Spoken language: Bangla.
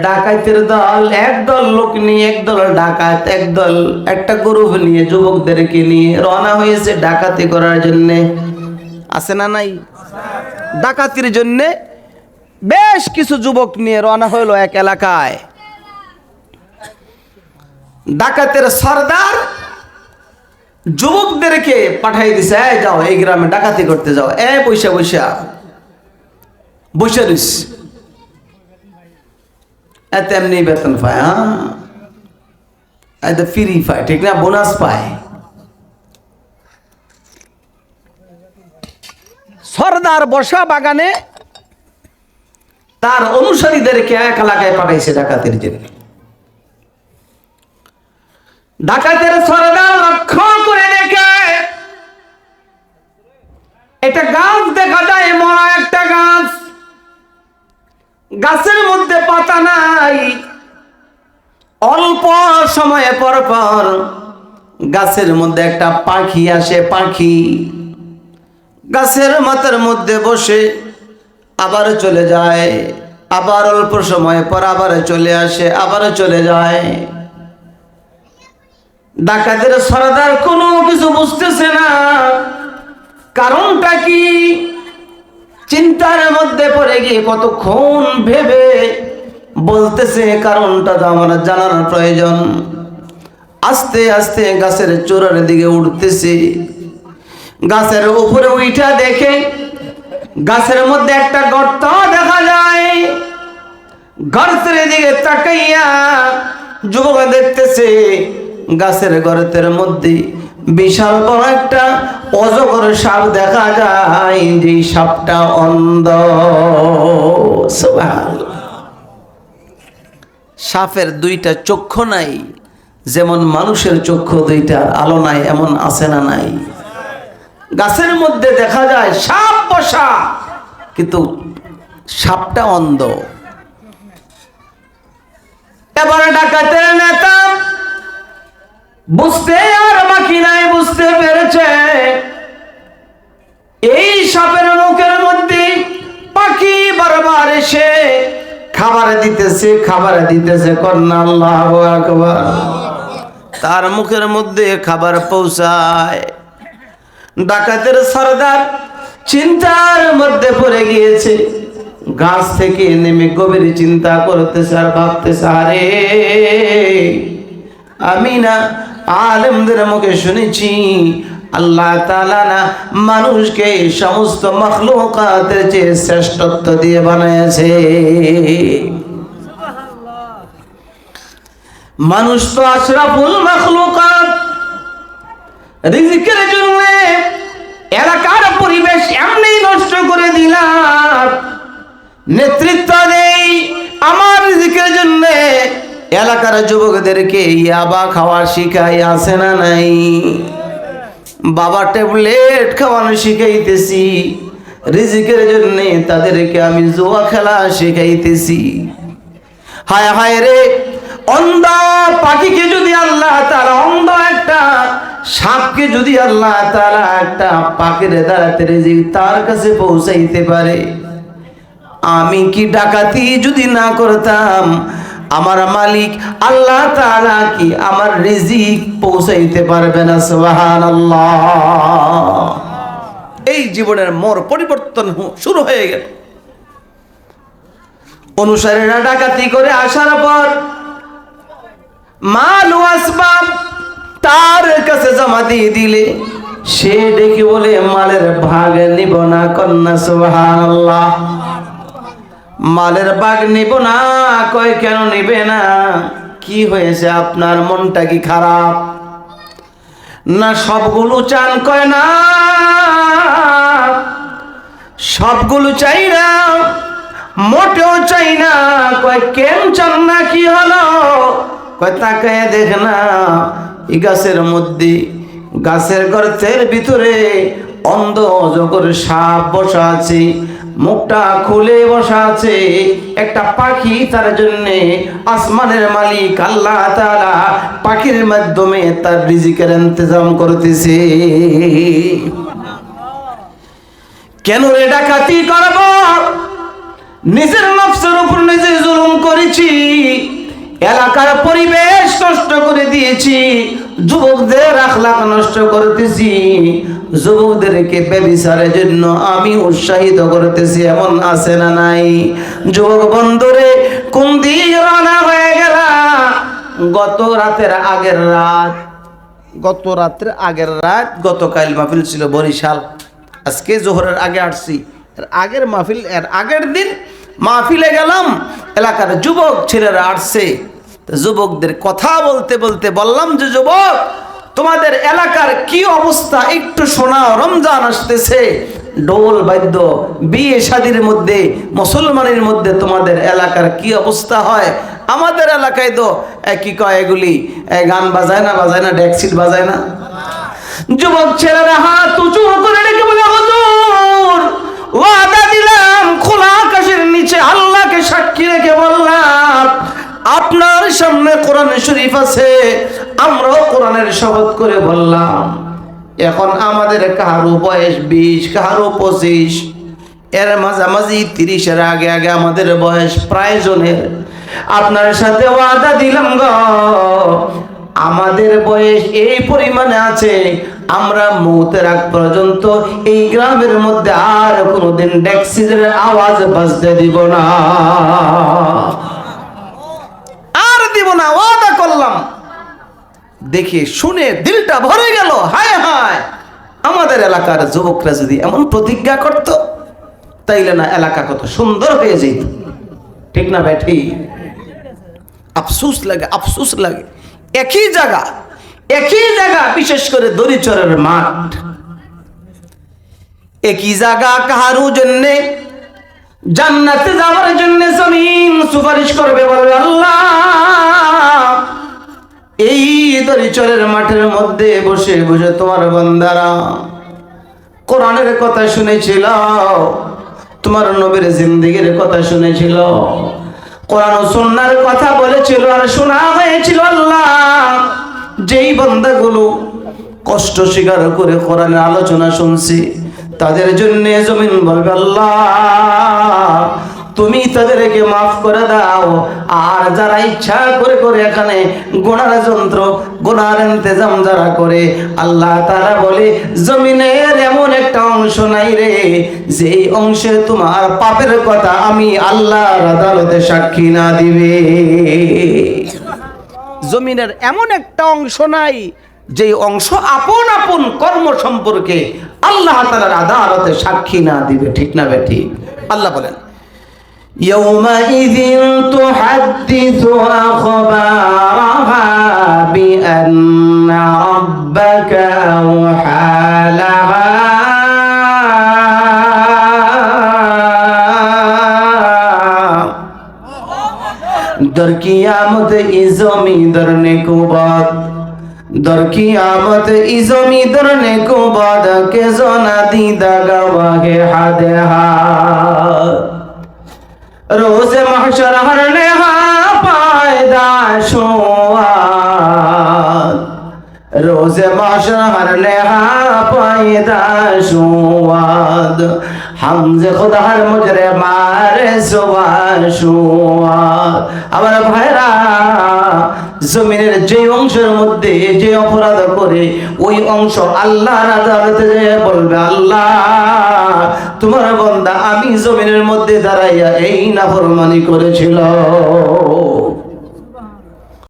ডাকাতের দল, একদল লোক নিয়ে, একদল ডাকাত, একদল একটা গ্রুপ নিয়ে, যুবকদেরকে নিয়ে রওনা হয়েছে ডাকাতি করার জন্য। আছে না নাই? ডাকাতির জন্য বেশ কিছু যুবক নিয়ে রওনা হলো এক এলাকায়। ডাকাতের সর্দার যুবকদেরকে পাঠাই দিছে, এই যাও এই গ্রামে ডাকাতি করতে যাও। পয়সা পয়সা বসে দিস, এমনি বেতন পায়, হ্যাঁ ফ্রি পায়, ঠিক না, বোনাস পায়। সর্দার বসা বাগানে তার অনুসারীদেরকে এক এলাকায় পাঠাইছে ডাকাতির জন্য। ডাকাতের সর্দার লক্ষ্য করে দেখে একটা গাছ দেখা যায়, মরা একটা গাছ, গাছের মধ্যে পাতা নাই। অল্প সময়ে পর পর গাছের মধ্যে একটা পাখি আসে। পাখি গাছের মাথার মধ্যে বসে আবার চলে যায়, আবার অল্প সময় পর আবার চলে আসে, আবার চলে যায়। ডাকাতের সর্দার কোনো কিছু বুঝতেছে না, কারণটা কি? চিন্তার মধ্যে পড়ে গিয়ে কতক্ষণ ভেবে বলতেছে, কারণটা তো আমার জানার প্রয়োজন। আস্তে আস্তে গাছের চূড়ার দিকে উঠতেছে। গাছের উপরে উঠা দেখে গাছের মধ্যে একটা গর্ত দেখা যায়। গর্তের দিকে তাকাইয়া যুবক দেখতেছে গাছের গর্তের মধ্যে বিশাল বড় একটা অজগর সাপ দেখা যায়, যে সাপটা অন্ধ। সুবহানাল্লাহ। সাপের দুইটা চক্ষু নাই, যেমন মানুষের চক্ষু দুইটার আলো নাই, এমন আছে না নাই? গাছের মধ্যে দেখা যায় সাপ বসা, কিন্তু সাপটা অন্ধ। এবারে ডাকাতের নেতা বুঝতে আর বাকি নাই, বুঝতে পেরেছে এই সাপের মুখের মধ্যে পাখি বারবার এসে খাবার দিতেছে, খাবার দিতেছে। কন্যা আল্লাহু আকবার। তার মুখের মধ্যে খাবার পৌঁছায়। ডাকাতের সর্দার চিন্তার মধ্যে পড়ে গিয়েছে। গাছ থেকে নেমে গভীর চিন্তা করতেছে আর ভাবতেছে, আরে আমি না আলেমদের মুখে শুনেছি আল্লাহ তাআলা না মানুষকে সমস্ত মাখলুকাতের চেয়ে শ্রেষ্ঠত্ব দিয়ে বানিয়েছে। মানুষ তো আশরাফুল মাখলুকাত। রিজিকের জন্য এলাকার পরিবেশ এমনি নষ্ট করে দিলাম, নেতৃত্ব নেই আমার রিজিকের জন্য। এলাকার যুবকদেরকে ইয়াবা খাওয়া শিখাই, আছে না নাই? বাবা ট্যাবলেট খাওয়ানো শিখাইতেছি, রিজিকের জন্য তাদেরকে আমি জুয়া খেলা শিখাইতেছি। হায় হায় রে, অন্ধ পাখিকে যদি আল্লাহ তাআলা, অন্ধ একটা সাপকে যদি আল্লাহ তাআলা একটা পাখির দ্বারাতে রিজিক তার কাছে পৌঁছাইতে পারে, আমি কি ডাকাতি যদি না করতাম, আমার মালিক আল্লাহ তাআলা কি আমার রিজিক পৌঁছাইতে পারবে না? সুবহানাল্লাহ। এই জীবনের মোর পরিবর্তন শুরু হয়ে গেল। অনুসারীরা ডাকাতি করে আসার পর মাল ও আসবাব তার কাছে জমা দিয়ে দিলে সে ডেকে বলে, মালের ভাগ নিব না। কন্যা সুবহানাল্লাহ। মালের ভাগ নিব না। কয় কেন নিবে না? কি হয়েছে, আপনার মনটা কি খারাপ? না সবগুলো চান? কয় না সবগুলো চাই না, মোটেও চাই না। কয় কেন চান না, কি হলো? কয় তাকায় দেখ না, এই গাছের মধ্যে, গাছের গর্তের ভিতরে অন্ধ অজগর সাপ বসা আছে, মুখটা খুলে বসা আছে। একটা পাখি তার জন্য আসমানের মালিক আল্লাহ তাআলা পাখির মাধ্যমে তার রিজিকের ইন্তজাম করতেছে। কেন রে ডাকাতি করব? নিজের নফসের উপর নিজে জুলুম করেছি, এলাকার পরিবেশ নষ্ট করে দিয়েছি, যুবকদের আখলাক নষ্ট করতেছি, যুবকদেরকে ব্যভিচারের জন্য আমি উৎসাহিত করতেছি, এমন আছে না নাই? যুবক বন্ধুরে, কোন দিন রওনা হয়ে গেল? গত রাতের আগের রাত, গতকাল মাহফিল ছিল বরিশাল, আজকে জোহরের আগে আসছি, আগের মাহফিল, এর আগের দিন মাহফিলে গেলাম, এলাকার যুবক ছেলেরা আসছে। যুবকদের কথা বলতে বলতে বললাম যে, যুবক, তোমাদের এলাকার কি অবস্থা একটু শোনাও। রমজান আসতেছে, ঢোল বাদ্য, বিয়ে শাদীর মধ্যে, মুসলমানের মধ্যে তোমাদের এলাকার কি অবস্থা হয়? আমাদের এলাকায় তো কি কয় এগুলি, গান বাজায় না, ডেকসিট বাজায় না। যুবক ছেলেরা হাত উঁচু করে রেখে বলে, হুজুর, ওয়াদা দিলাম, খোলা আকাশের নিচে আল্লাহকে সাক্ষী রেখে বললাম, আপনার সামনে কোরআন শরীফ আছে, আমরাও কোরআনের শপথ করে বললাম। এখন আমাদের কারো বয়স 20, কারো 25, এর মাঝামাঝি 30-এর আগে আগে আমাদের বয়স প্রায় জনের। আপনার সাথে ওয়াদা দিলাম গো, আমাদের বয়স এই পরিমাণে আছে, আমরা মৌতের আগ পর্যন্ত এই গ্রামের মধ্যে আর কোনোদিন ডেক্সিদের আওয়াজ বাজতে দিব না, আর দিব না, ওয়াদা করলাম। দেখে শুনে দিলটা ভরে গেল। হায় হায়, আমাদের এলাকার যুবকরা যদি এমন প্রতিজ্ঞা করত, তাইলে না এলাকা কত সুন্দর হয়ে যেত। ঠিক না ভাই? ঠিক। আফসোস লাগে। একই জায়গা, বিশেষ করে দরিচরের মাঠ, একই জায়গা কাহারু জন্য জান্নাতে যাওয়ার জন্য জমিন সুপারিশ করবে, বলবে, আল্লাহ, এই দরিচরের মাঠের মধ্যে বসে বসে তোমার বান্দারা কোরআনের কথা শুনেছিল, তোমার নবীর জিন্দেগীর কথা শুনেছিল, কোরআন ও সুন্নাহর কথা বলেছিল আর শোনা হয়েছিল। আল্লাহ, যেই বান্দাগুলো কষ্ট স্বীকার করে কোরআনের আলোচনা শুনছি, তাদের জন্য জমিন বলবে, আল্লাহ, তুমি তাদেরকে মাফ করে দাও। আর যারা ইচ্ছা করে করে এখানে গুনার যন্ত্র, গুনার ইন্তজাম যারা করে, আল্লাহ তাআলা বলে, জমিনের এমন একটা অংশ নাই রে, যে অংশে তোমার পাপের কথা আমি আল্লাহর আদালতে সাক্ষী না দিবে। জমিনের এমন একটা অংশ নাই যে অংশ আপন আপন কর্ম সম্পর্কে আল্লাহ তাআলার আদালতে সাক্ষী না দিবে। ঠিক না বেঠি? আল্লাহ বলেন, يومئذ تحدث أخبارها بأن ربك أوحى لها در قیامت ازمی در نکوبات، در قیامت ازمی در نکوبات کے زنا دیدہ گواہ حدہا، روز محشر ہر نہا پائداشواد، روز محشر ہر نہا پائداشواد، حمز خود ہر مجرمار সুবাসুয়াদ। আমার ভাইরা, জমিনের যে অংশের মধ্যে যে অপরাধ করে, ওই অংশ আল্লাহর আদালতে বলবে, আল্লাহ, তোমার বান্দা আমি জমিনের মধ্যে দাঁড়াইয়া এই নাফরমানি করেছিল।